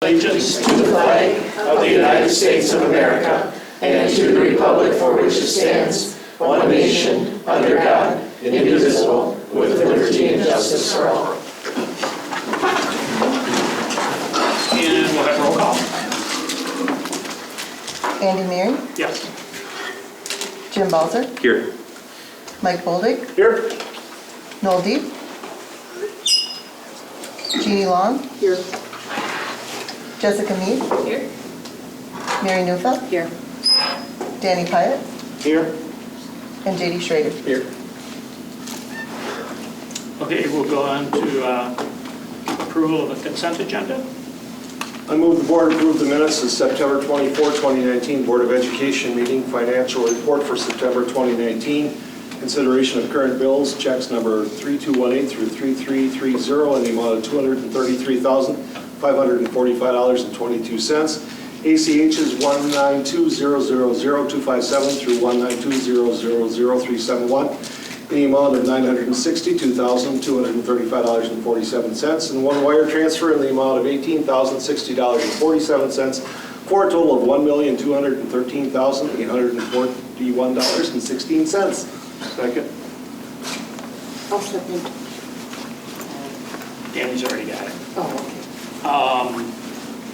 Allegiance to the flag of the United States of America and to the republic for which it stands, one nation, under God, indivisible, with liberty and justice for all. And we'll have roll call. Andy Mary, Yes. Jim Balzer, Here. Mike Boldig, Here. Noel Deep, Jeannie Long, Here. Jessica Mead, Here. Mary Neufeld, Here. Danny Pyatt, Here. and JD Schrader. Here. Okay, we'll go on to approval of the consent agenda. I move the board approve the minutes of September 24, 2019 Board of Education meeting, financial report for September 2019, consideration of current bills, checks number 3218 through 3330 in the amount of $233,545.22. ACHs 192000257 through 192000371 in the amount of $962,235.47, and one wire transfer in the amount of $18,060.47 for a total of $1,213,841.16. Second. I'll second. Danny's already got it. Oh, okay.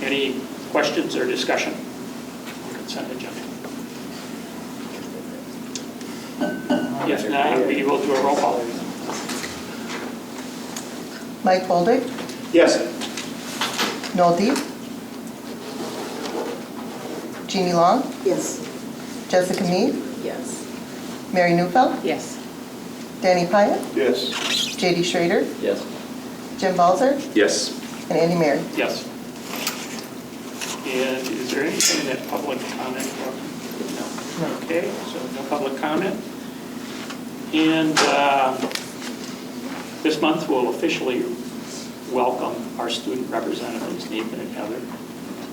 Any questions or discussion on consent agenda? If not, we will do a roll call. Mike Boldig, Yes. Noel Deep, Jeannie Long, Yes. Jessica Mead, Yes. Mary Neufeld, Yes. Danny Pyatt, Yes. JD Schrader, Yes. Jim Balzer, Yes. and Andy Mary. Yes. And is there anything that public comment? No. Okay, so no public comment. And this month we'll officially welcome our student representatives, Nathan and Heather.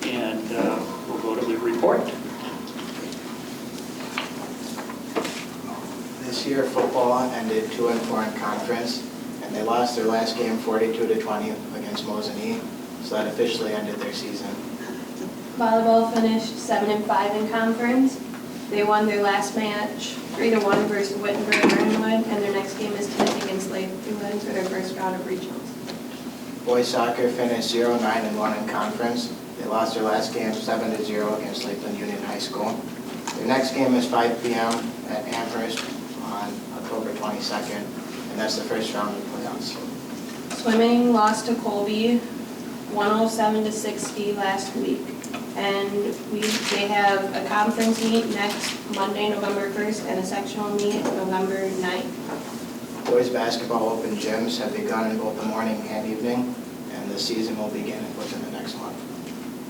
And we'll go to the report. This year, football ended 2-4 in conference, and they lost their last game 42-20 against Mosinee, so that officially ended their season. Volleyball finished 7-5 in conference. They won their last match 3-1 versus Wittenberg-Ironwood, and their next game is tonight against Lakewood for their first round of regionals. Boys soccer finished 0-9-1 in conference. They lost their last game 7-0 against Lakeland Union High School. Their next game is 5 p.m. at Amherst on October 22nd, and that's the first round of playoffs. Swimming lost to Colby 107-60 last week. And they have a conference meet next Monday, November 1st, and a sectional meet November 9th. Boys basketball open gyms have begun in both the morning and evening, and the season will begin within the next month.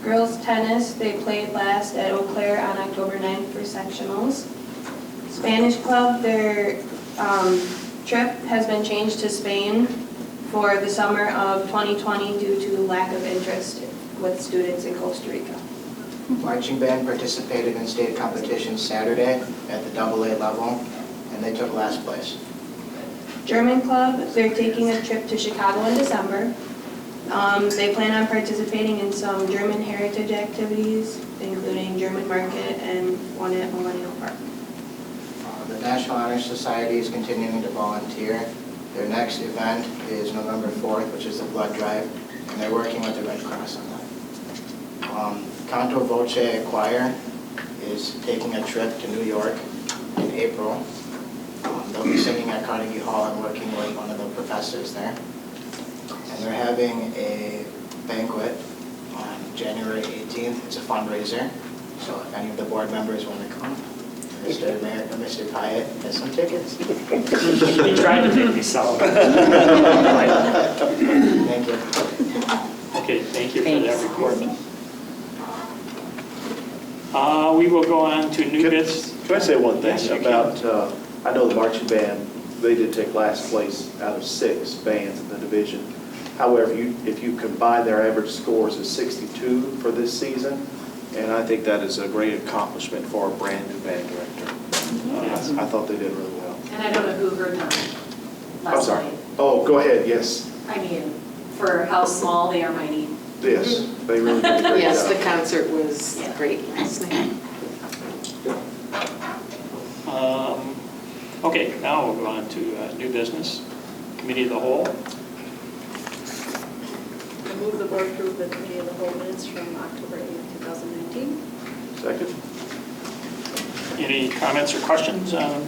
Girls tennis, they played last at Eau Claire on October 9th for sectionals. Spanish club, their trip has been changed to Spain for the summer of 2020 due to lack of interest with students in Costa Rica. Marching band participated in state competition Saturday at the AA level, and they took last place. German club, they're taking a trip to Chicago in December. They plan on participating in some German heritage activities, including German market and one at Millennial Park. The National Honor Society is continuing to volunteer. Their next event is November 4th, which is the blood drive, and they're working with the Red Cross on that. Canto Voce Choir is taking a trip to New York in April. They'll be singing at Carnegie Hall and working with one of the professors there. And they're having a banquet on January 18th. It's a fundraiser, so if any of the board members want to come, Mr. Mayor or Mr. Pyatt has some tickets. You tried to make me sound. Thank you. Okay, thank you for that report. We will go on to new bits. Can I say one thing Yes, you about, I know the marching band, they did take last place out of 6 bands in the division. However, if you combine their average scores is 62 for this season, and I think that is a great accomplishment for a brand new band director. I thought they did really well. And I don't know who heard them I'm last sorry. night. Oh, go ahead, yes. I mean, for how small they are mighty, Yes, they really did a great Yes, the job. concert was great last night. Okay, now we'll go on to new business. Committee of the Whole. I move the board approve the committee of the whole minutes from October 8th, 2019. Second? Any comments or questions on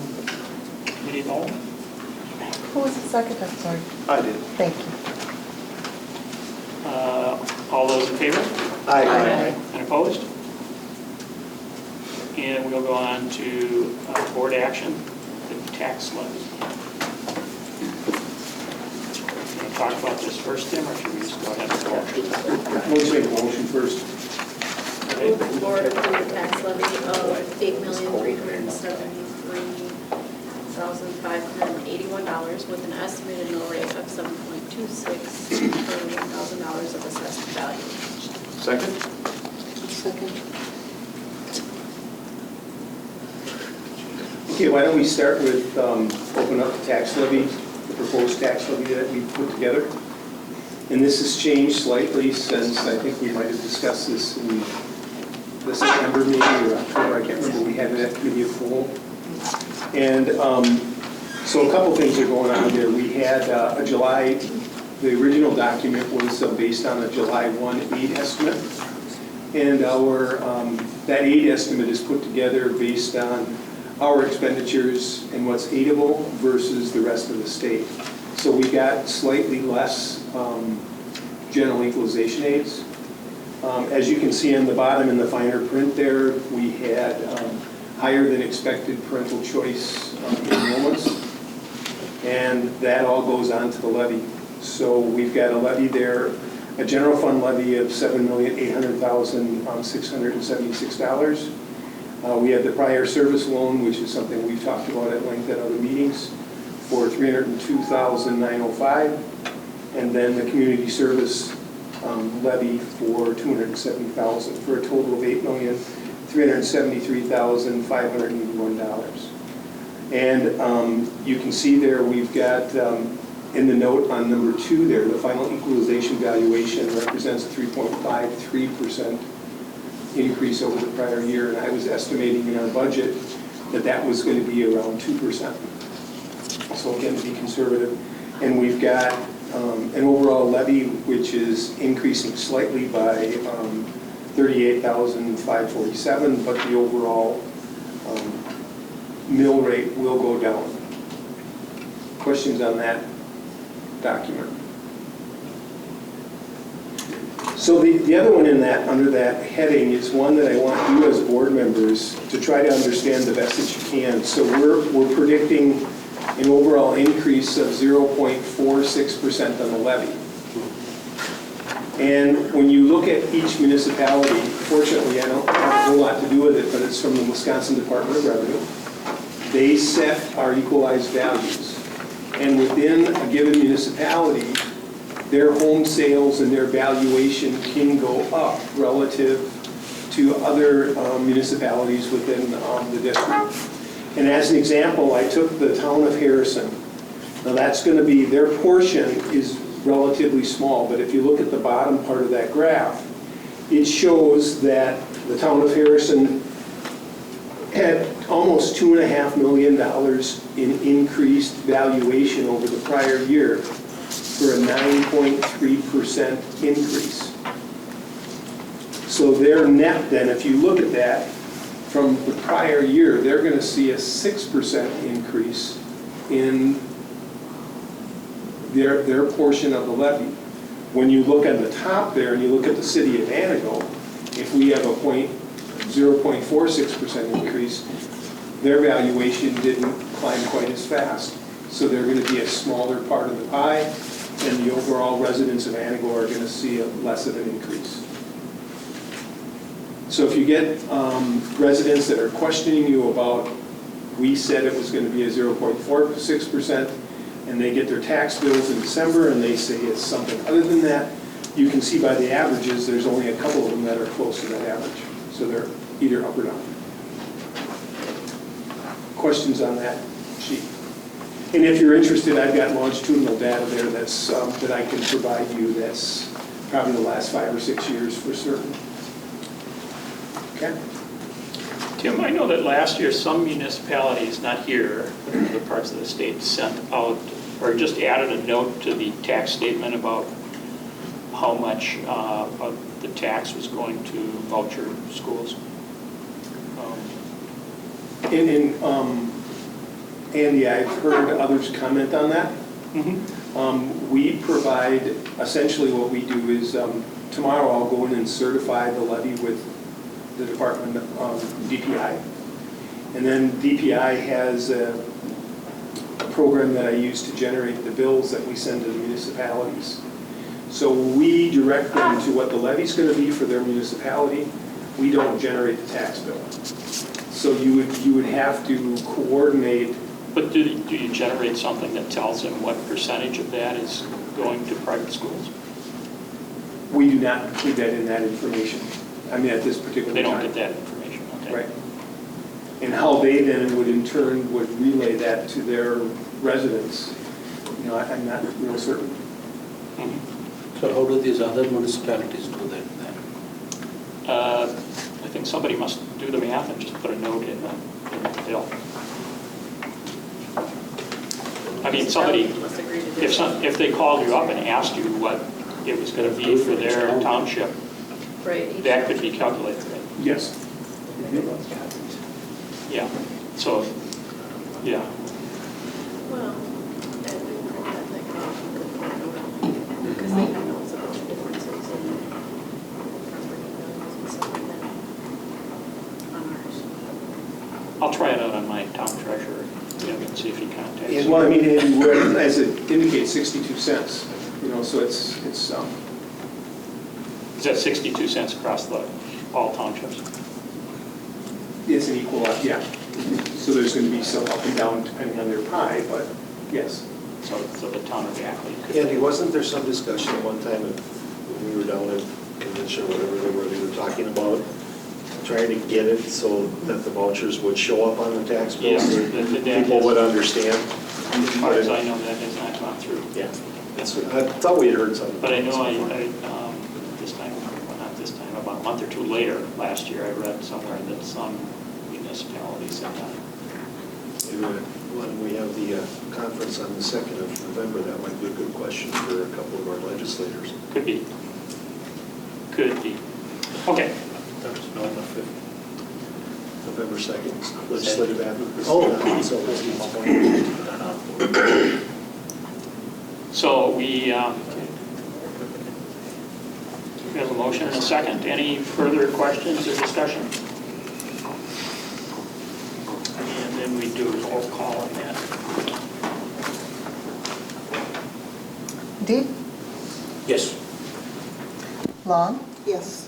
Committee of the Whole? Who was the second? I'm sorry. I did. Thank you. All those in favor? Aye. And opposed? And we'll go on to board action, the tax levy. Want to talk about this first, Tim, or should we just go ahead and go? Let's make a motion first. Move the board approve the tax levy of $8,373,581 with an estimated mill rate of 7.26 per $1,000 of assessed value. Second? Second. Okay, why don't we start with open up the tax levy, the proposed tax levy that we put together. And this has changed slightly since I think we might have discussed this in the September meeting or October, I can't remember, we had it at committee of the whole. And so a couple things are going on there. We had a July, the original document was based on a July 1 aid estimate. And that aid estimate is put together based on our expenditures and what's aidable versus the rest of the state. So we got slightly less general equalization aids. As you can see on the bottom in the finer print there, we had higher than expected parental choice enrollments, and that all goes on to the levy. So we've got a levy there, a general fund levy of $7,800,676. We have the prior service loan, which is something we've talked about at length at other meetings, for $302,905, and then the community service levy for $270,000 for a total of $8,373,581. And you can see there we've got in the note on number 2 there, the final equalization valuation represents a 3.53% increase over the prior year, and I was estimating in our budget that that was going to be around 2%. So again, to be conservative. And we've got an overall levy which is increasing slightly by $38,547, but the overall mill rate will go down. Questions on that document? So the other one in that, under that heading, is one that I want you as board members to try to understand the best that you can. So we're predicting an overall increase of 0.46% on the levy. And when you look at each municipality, fortunately I don't have a whole lot to do with it, but it's from the Wisconsin Department of Revenue. They set our equalized values. And within a given municipality, their home sales and their valuation can go up relative to other municipalities within the district. And as an example, I took the town of Harrison. Now that's going to be, their portion is relatively small, but if you look at the bottom part of that graph, it shows that the town of Harrison had almost $2.5 million in increased valuation over the prior year for a 9.3% increase. So their net then, if you look at that from the prior year, they're going to see a 6% increase in their portion of the levy. When you look at the top there and you look at the city of Antigo, if we have a 0.46% increase, their valuation didn't climb quite as fast. So they're going to be a smaller part of the pie, and the overall residents of Antigo are going to see less of an increase. So if you get residents that are questioning you about, we said it was going to be a 0.46%, and they get their tax bills in December and they say it's something other than that, you can see by the averages, there's only a couple of them that are close to that average. So they're either up or down. Questions on that sheet? And if you're interested, I've got longitudinal data there that's that I can provide you that's probably the last 5 or 6 years for certain. Okay? Tim, I know that last year some municipalities, not here, but in other parts of the state, sent out, or just added a note to the tax statement about how much of the tax was going to voucher schools. Andy, I've heard others comment on that. We provide, essentially what we do is, tomorrow I'll go in and certify the levy with the Department of DPI. And then DPI has a program that I use to generate the bills that we send to the municipalities. So we direct them to what the levy's going to be for their municipality. We don't generate the tax bill. So you would have to coordinate. But do you generate something that tells them what percentage of that is going to private schools? We do not include that in that information. I mean, at this particular time. They don't get that information, okay. Right. And how they then would in turn would relay that to their residents, you know, I'm not real certain. So how do these other municipalities do that then? I think somebody must do the math and just put a note in the bill. I mean, somebody, Must agree to do it. if they called you up and asked you what it was going to be for their township, Right. that could be calculated. Yes. Yeah, so, yeah. Well, and we can print that thing off and put a note on it, because they have notes about the differences and stuff like that on ours. I'll try it out on my town treasurer, and see if he contacts you. Well, I mean, as it indicates, 62 cents, you know, so it's Is that 62 cents across all townships? it's an equal, yeah. So there's going to be some up and down depending on their pie, but yes. So the town of Ackley could. Andy, wasn't there some discussion at one time when we were down at convention or whatever they were talking about, trying to get it so that the vouchers would show up on the tax bill Yes, so people would understand? As far as I know, that has not gone through. Yeah. I thought we had heard something. But I know this time, well, not this time, about a month or two later, last year, I read somewhere that some municipalities have done it. Maybe when we have the conference on the 2nd of November, that might be a good question for a couple of our legislators. Could be. Could be. Okay. There's no enough. November 2nd, legislative advocacy. So we have a motion and a second. Any further questions or discussion? And then we do a roll call on that. Deep, Yes. Long, Yes.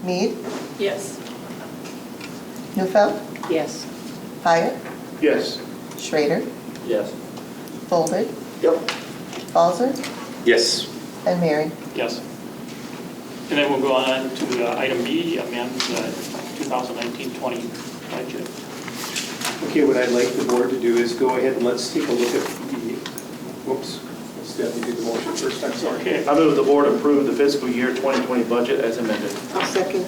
Mead, Yes. Newfeld, Yes. Hyatt, Yes. Schrader, Yes. Boldred, Yep. Balzer, Yes. and Mary. Yes. And then we'll go on to item B, amend 2019-20 budget. Okay, what I'd like the board to do is go ahead and let's take a look at the, whoops, let's definitely do the motion first, I'm sorry. Okay. I move the board approve the fiscal year 2020 budget as amended. I'll second.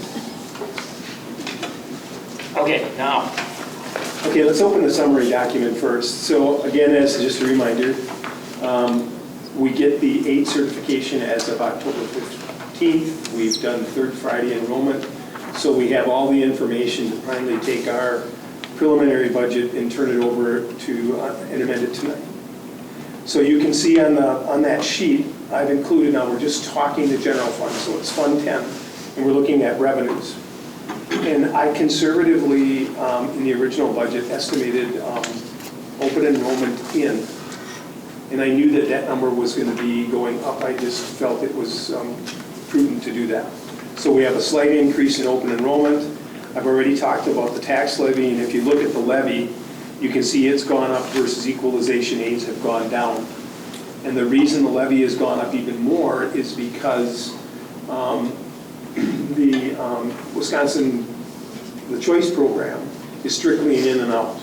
Okay, now, Okay, let's open the summary document first. So again, as just a reminder, we get the 8 certification as of October 15th. We've done third Friday enrollment. So we have all the information to finally take our preliminary budget and turn it over to, and amend it tonight. So you can see on that sheet, I've included, now we're just talking the general fund, so it's Fund 10, and we're looking at revenues. And I conservatively, in the original budget, estimated open enrollment in. And I knew that that number was going to be going up. I just felt it was prudent to do that. So we have a slight increase in open enrollment. I've already talked about the tax levy, and if you look at the levy, you can see it's gone up versus equalization aids have gone down. And the reason the levy has gone up even more is because the Wisconsin, the choice program is strictly an in and out.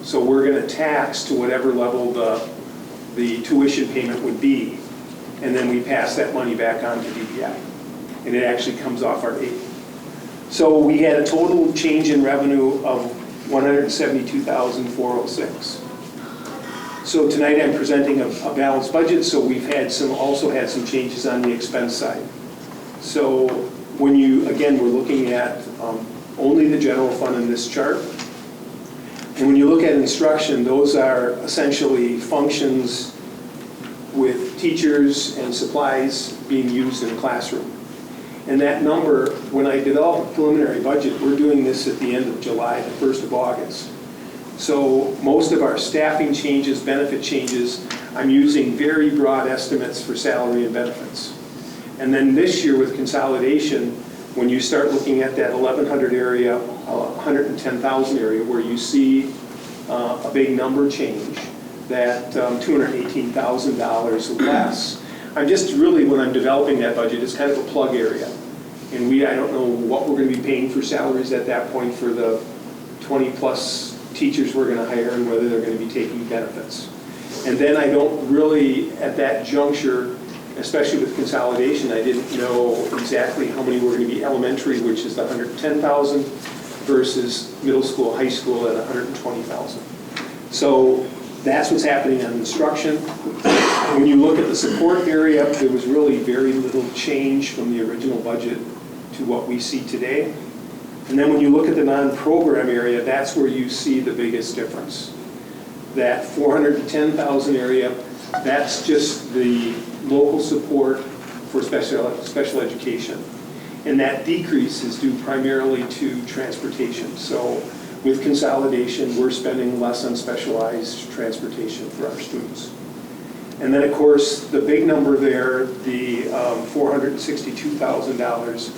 So we're going to tax to whatever level the tuition payment would be. and then we pass that money back on to DPI. And it actually comes off our aid. So we had a total change in revenue of $172,406. So tonight I'm presenting a balanced budget, so we've also had some changes on the expense side. So when again, we're looking at only the general fund in this chart. And when you look at instruction, those are essentially functions with teachers and supplies being used in the classroom. And that number, when I develop a preliminary budget, we're doing this at the end of July, the 1st of August. So most of our staffing changes, benefit changes, I'm using very broad estimates for salary and benefits. And then this year with consolidation, when you start looking at that 1,100 area, 110,000 area, where you see a big number change, that $218,000 less, I'm just really, when I'm developing that budget, it's kind of a plug area. And I don't know what we're going to be paying for salaries at that point for the 20-plus teachers we're going to hire and whether they're going to be taking benefits. And then I don't really, at that juncture, especially with consolidation, I didn't know exactly how many were going to be elementary, which is the 110,000, versus middle school, high school at 120,000. So that's what's happening on instruction. When you look at the support area, there was really very little change from the original budget to what we see today. And then when you look at the non-program area, that's where you see the biggest difference. That 410,000 area, that's just the local support for special education. And that decrease is due primarily to transportation. So with consolidation, we're spending less on specialized transportation for our students. And then, of course, the big number there, the $462,000,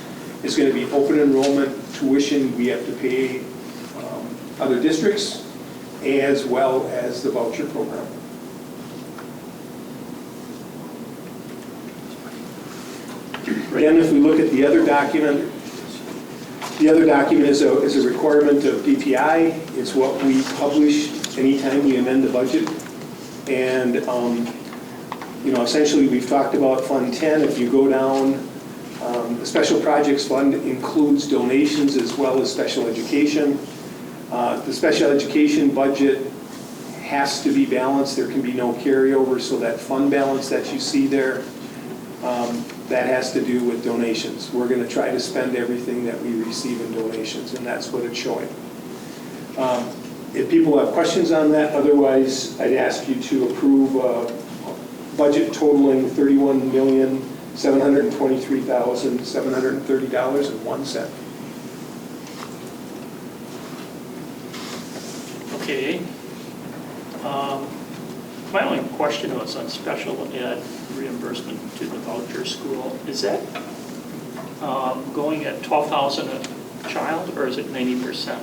is going to be open enrollment tuition we have to pay other districts, as well as the voucher program. Again, if we look at the other document is a requirement of DPI. It's what we publish anytime we amend the budget. And essentially we've talked about Fund 10. If you go down, the Special Projects Fund includes donations as well as special education. The special education budget has to be balanced. There can be no carryover, so that fund balance that you see there, that has to do with donations. We're going to try to spend everything that we receive in donations, and that's what it's showing. If people have questions on that, otherwise I'd ask you to approve a budget totaling $31,723,730.01. Okay. My only question was on special ed reimbursement to the voucher school. Is that going at $12,000 a child, or is it 90%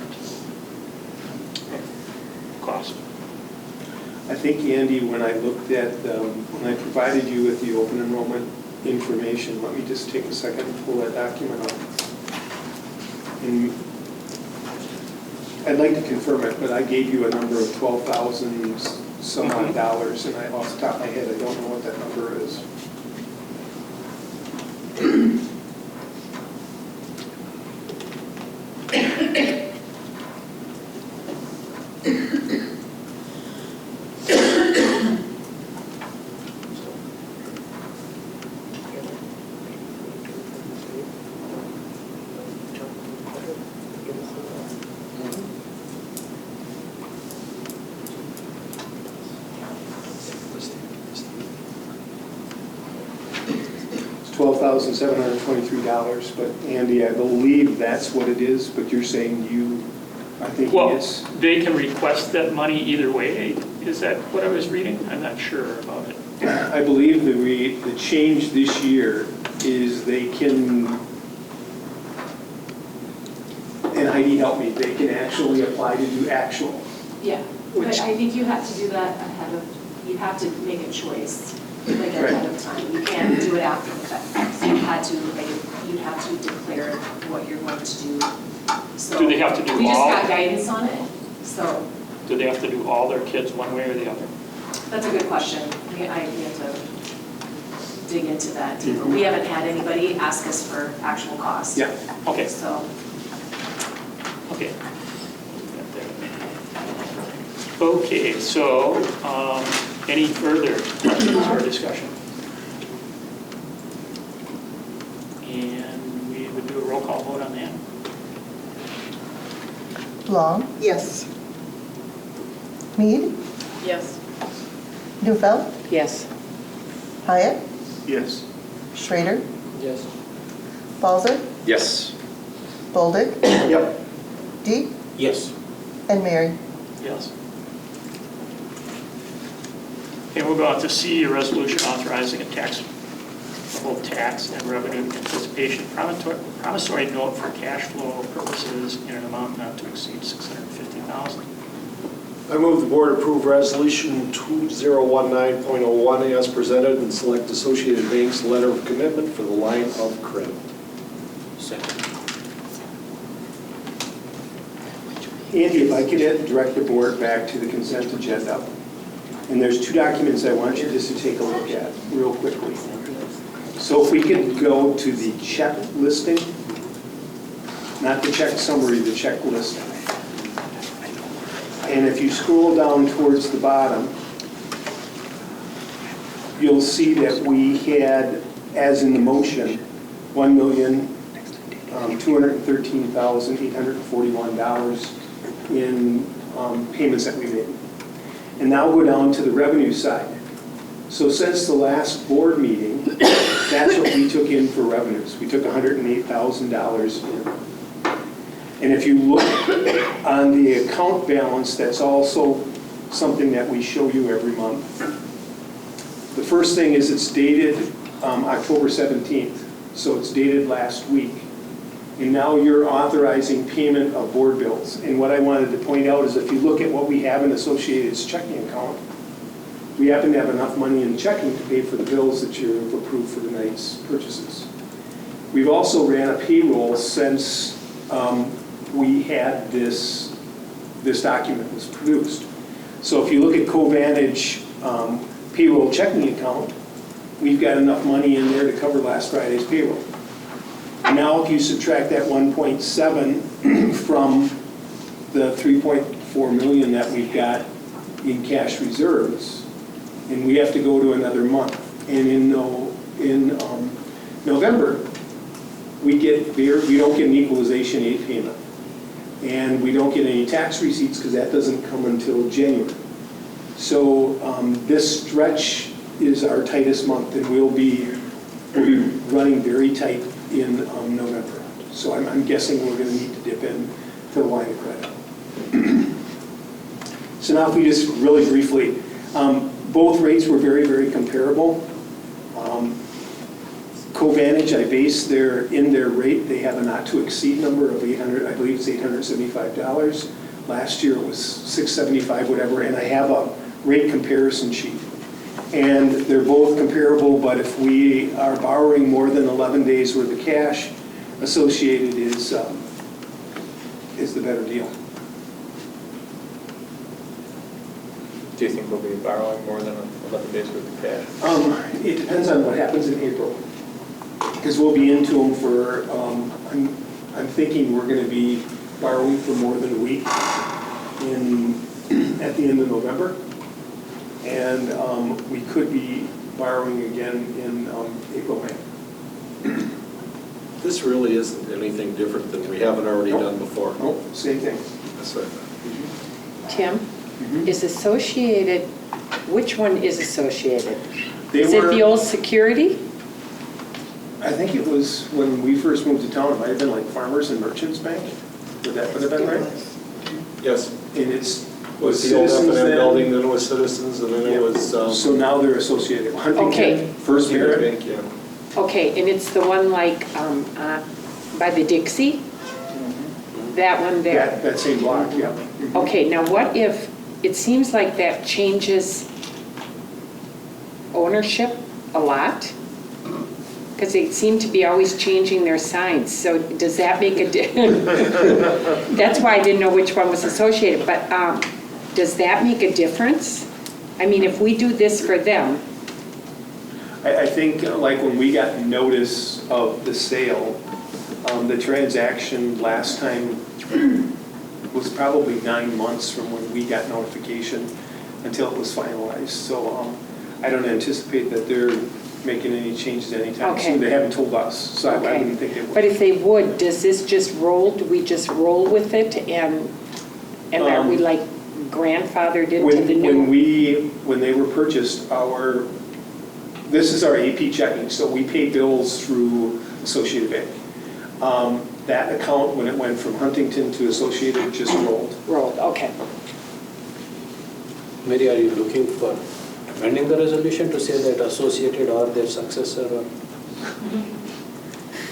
of cost? I think, Andy, when I looked at, when I provided you with the open enrollment information, let me just take a second and pull that document up. And I'd like to confirm it, but I gave you a number of 12,000 some odd dollars, and off the top of my head, I don't know what that number is. $12,723, but Andy, I believe that's what it is, but you're saying you are thinking Well, it's... they can request that money either way. Is that what I was reading? I'm not sure about it. I believe the change this year is they can, and Heidi help me, they can actually apply to do actual. Yeah, but I think you have to do that ahead of, you have to make a choice, like ahead of time. You can't do it after the fact. So you'd have to declare what you're going to do. So Do they have to do we just all? got guidance on it, so Do they have to do all their kids one way or the other? that's a good question. I have to dig into that deeper. We haven't had anybody ask us for actual cost. Yeah. Okay, So, okay. Okay, so any further questions or discussion? And we would do a roll call vote on that. Long, Yes. Mead, Yes. Newfeld, Yes. Hyatt, Yes. Schrader, Yes. Balzer, Yes. Bolduc, Yep. Deep, Yes. and Mary. Yes. Okay, we'll go on to C, a resolution authorizing a tax and revenue anticipation promissory note for cash flow purposes in an amount not to exceed $650,000. I move the board approve resolution 2019.01 as presented and select Associated Bank's letter of commitment for the line of credit. Second. Andy, if I could direct the board back to the consent agenda. And there's two documents I want you just to take a look at real quickly. So if we could go to the check listing, not the check summary, the check listing. And if you scroll down towards the bottom, you'll see that we had, as in the motion, $1,213,841 in payments that we made. And now go down to the revenue side. So since the last board meeting, that's what we took in for revenues. We took $108,000 in. And if you look on the account balance, that's also something that we show you every month. The first thing is it's dated October 17th, so it's dated last week. And now you're authorizing payment of board bills. And what I wanted to point out is if you look at what we have in Associated's checking account, we happen to have enough money in checking to pay for the bills that you've approved for tonight's purchases. We've also ran a payroll since we had this document was produced. So if you look at Covantage payroll checking account, we've got enough money in there to cover last Friday's payroll. Now if you subtract that 1.7 from the 3.4 million that we've got in cash reserves, and we have to go to another month. And in November, we don't get an equalization aid payment. And we don't get any tax receipts because that doesn't come until January. So this stretch is our tightest month, and we'll be running very tight in November. So I'm guessing we're going to need to dip in to the line of credit. So now if we just really briefly, both rates were very, very comparable. Covantage, I base in their rate, they have a not to exceed number of 800, I believe it's $875. Last year it was $675, whatever, and I have a rate comparison sheet. And they're both comparable, but if we are borrowing more than 11 days worth of cash, Associated is the better deal. Do you think we'll be borrowing more than 11 days worth of cash? It depends on what happens in April, because we'll be into them for, I'm thinking we're going to be borrowing for more than a week at the end of November. And we could be borrowing again in April, May. This really isn't anything different than we haven't already done before. Oh, same thing. That's what I thought. Tim, is Associated, which one is Associated? They Is it were- the old Security? I think it was when we first moved to town, it might have been like Farmers and Merchants Bank. Would that have been right? Yes. And it's Was the old Citizens F&M then. building, then it was Citizens, and then it was So now they're Associated. Huntington, Okay. First Merit. Bank, yeah. Okay, and it's the one like by the Dixie? That one there? That same block, yeah. Okay, now what if, it seems like that changes ownership a lot? Because they seem to be always changing their signs, so does that make a difference? That's why I didn't know which one was Associated, but does that make a difference? I mean, if we do this for them, I think like when we got notice of the sale, the transaction last time was probably 9 months from when we got notification until it was finalized. So I don't anticipate that they're making any changes anytime Okay. soon. They haven't told us, so I Okay. wouldn't think they would. But if they would, does this just roll, do we just roll with it and are we like grandfathered into the new? When they were purchased, this is our AP checking, so we pay bills through Associated Bank. That account, when it went from Huntington to Associated, just rolled. Rolled, okay. Mary, are you looking for amending the resolution to say that associated or their successor or?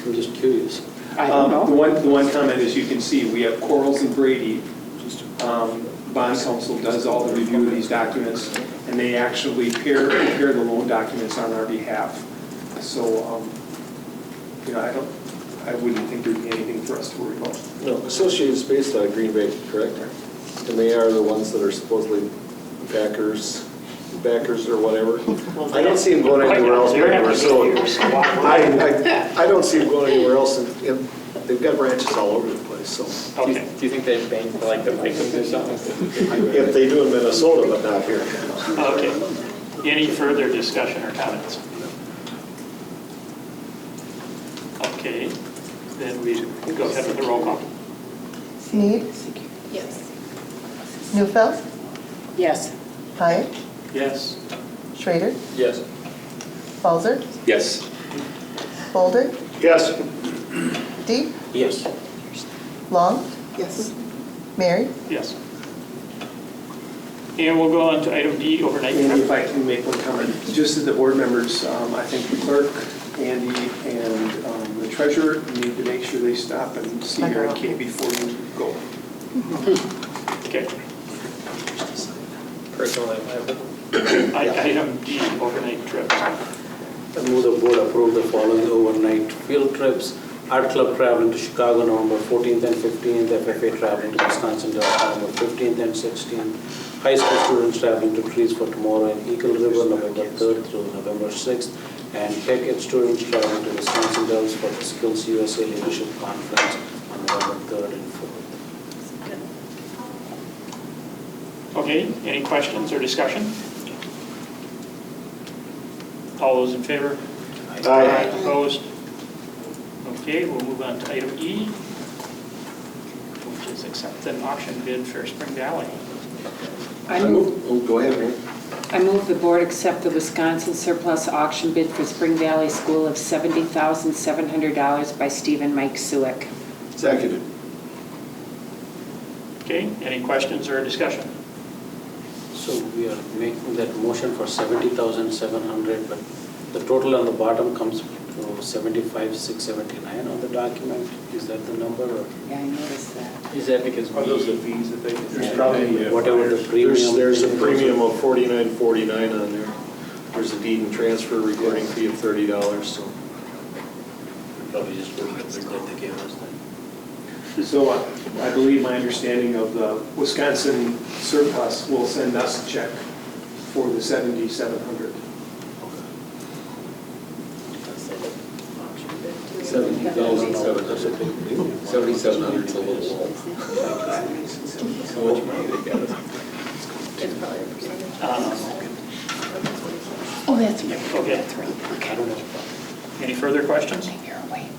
I'm just curious. I don't know. The one comment, as you can see, we have Quarles and Brady. Bond counsel does all the review of these documents, and they actually prepare the loan documents on our behalf. So, I wouldn't think there'd be anything for us to worry about. No, Associated is based out of Green Bay, correct? And they are the ones that are supposedly backers or whatever. I don't see them going anywhere else. I don't see them going anywhere else, and they've got branches all over the place, so. Okay. Do you think they bank for like the Vikings or something? If they do in Minnesota, but not here. Okay. Any further discussion or comments? Okay, then we go ahead with the roll call. Sneed, Yes. Newfeld, Yes. Hyatt, Yes. Schrader, Yes. Falzer, Yes. Boulder, Yes. Deep, Yes. Long, Yes. Mary, Yes. And we'll go on to item D, overnight And trip. if I can make one comment, just as the board members, I think the clerk, Andy, and the treasurer need to make sure they stop and see Mary Kay before you go. Okay. Personally, I have Item D, overnight trip. I move the board approve the following overnight field trips. Art Club traveling to Chicago November 14th and 15th, FFA traveling to Wisconsin November 15th and 16th, high school students traveling to Trees for Tomorrow and Eagle River November 3rd through November 6th, and Tech Ed students traveling to Wisconsin Dells for the Skills USA Leadership Conference on November 3rd and 4th. Okay, any questions or discussion? All those in favor? Aye. Opposed? Okay, we'll move on to item E, which is accept an auction bid for Spring Valley. I move Go ahead, Mary. I move the board accept the Wisconsin surplus auction bid for Spring Valley School of $70,700 by Stephen Mike Suick. Seconded. Okay, any questions or discussion? So we are making that motion for 70,700, but the total on the bottom comes to 75,679 on the document. Is that the number, or Yeah, I noticed that. Is that because Are those the fees that they? There's probably whatever the premium? There's a premium of $49.49 on there. There's a deed and transfer recording fee of $30, so. Probably just put it that they gave us then. So I believe my understanding of the Wisconsin surplus will send us a check for the 7,700. 70,000, that's a big premium. 7,700 is a little low. How much money they got? It's probably a percentage. Oh, that's right. Okay. That's right. I don't know. Any further questions? You're awake.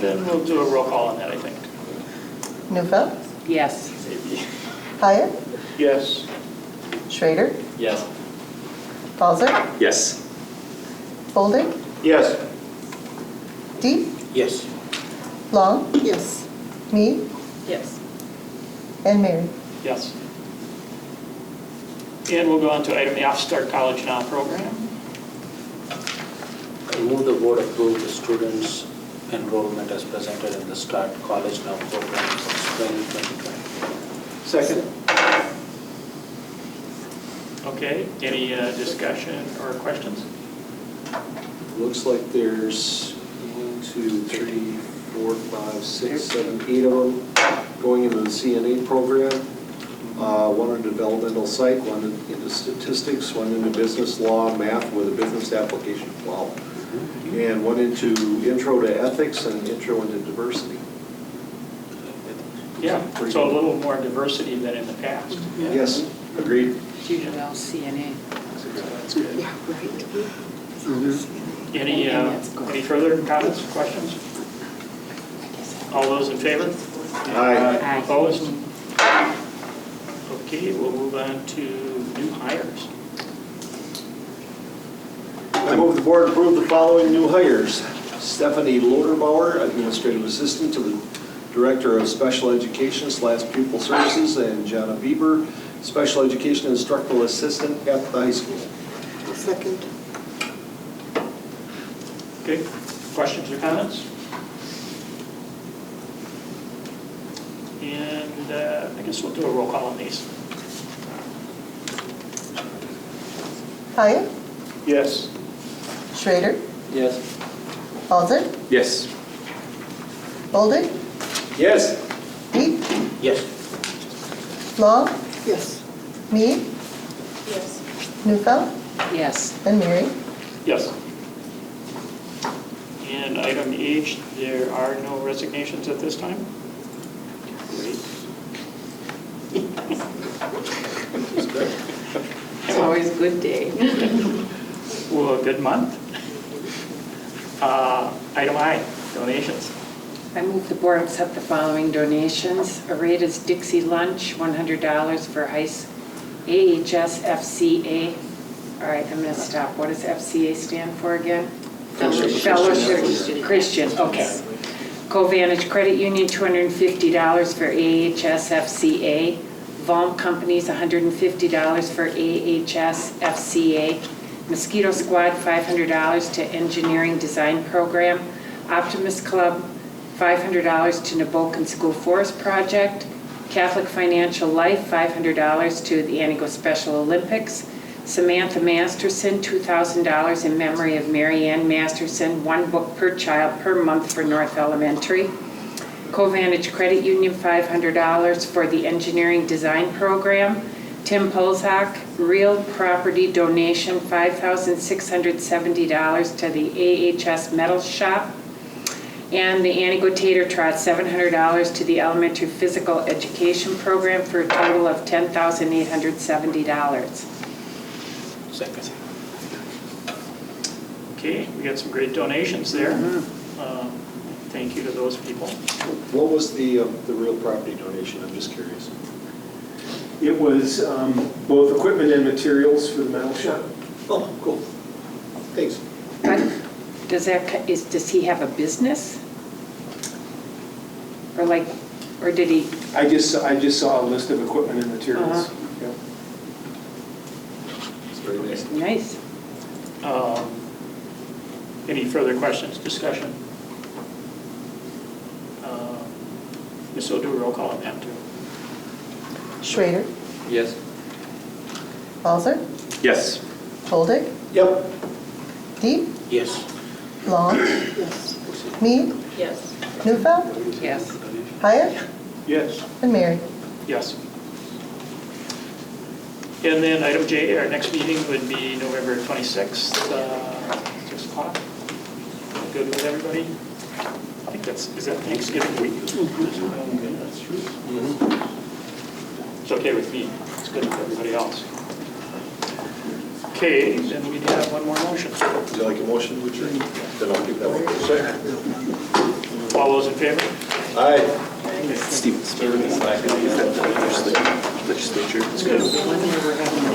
Then we'll do a roll call on that, I think. Newfeld, Yes. Hyatt, Yes. Schrader, Yes. Falzer, Yes. Boulder, Yes. Deep, Yes. Long, yes, Mead, Yes. and Mary. Yes. And we'll go on to item F, Start College Now program. I move the board approve the students' enrollment as presented in the Start College Now program for spring 2020. Second. Okay, any discussion or questions? Looks like there's 1, 2, 3, 4, 5, 6, 7, 8 of them going into the CNA program. one in developmental psych, one into statistics, one into business law, math with a business application. Wow. And one into intro to ethics and intro into diversity. Yeah, so a little more diversity than in the past. Yes, agreed. Well, CNA. That's good. Yeah, right. Any further comments, questions? All those in favor? Aye. Aye. Opposed? Okay, we'll move on to new hires. I move the board approve the following new hires. Stephanie Loderbauer, Administrative Assistant to the Director of Special Education / Pupil Services, and Jana Bieber, Special Education Instructional Assistant at the high school. Second. Okay, questions or comments? And I guess we'll do a roll call on these. Hyatt, Yes. Schrader, Yes. Halsey, Yes. Boldig, Yes. Deep, Yes. Long, Yes. Mead, Yes. Newfeld, Yes. and Mary. Yes. And item H, there are no resignations at this time? Great. It's always a good day. Well, a good month. Item I, donations. I move the board accept the following donations. Areda's Dixie Lunch, $100 for AHS FCA. All right, I'm going to stop. What does FCA stand for again? Fellowship Christian, okay. Covantage Credit Union, $250 for AHS FCA. Vault Companies, $150 for AHS FCA. Mosquito Squad, $500 to Engineering Design Program. Optimist Club, $500 to Neboken School Forest Project. Catholic Financial Life, $500 to the Antigo Special Olympics. Samantha Masterson, $2,000 in memory of Mary Ann Masterson, one book per child per month for North Elementary. Covantage Credit Union, $500 for the Engineering Design Program. Tim Polzak, real property donation, $5,670 to the AHS Metal Shop. And the Antigo Tater Trot, $700 to the Elementary Physical Education Program for a total of $10,870. Second. Okay, we got some great donations there. Thank you to those people. What was the real property donation? I'm just curious. It was both equipment and materials for the metal shop. Oh, cool. Thanks. But does he have a business? Or did he? I just saw a list of equipment and materials. Yeah. It's very nice. Nice. Any further questions, discussion? Ms. O'Do, roll call on that too. Schrader, Yes. Halsey, Yes. Boldig, Yep. Deep, Yes. Long, Mead, Yes. Newfeld, Yes. Hyatt, Yes. and Mary. Yes. And then item J, our next meeting would be November 26th, 6 o'clock. Good with everybody? I think is that Thanksgiving week? Okay, that's true. It's okay with me. It's good with everybody else. Okay, then we have one more motion. Would you like a motion to adjourn? Then I'll give that one. Second. All those in favor? Aye. Steven Spirit is not going to use that legislature. It's good. One year we're having a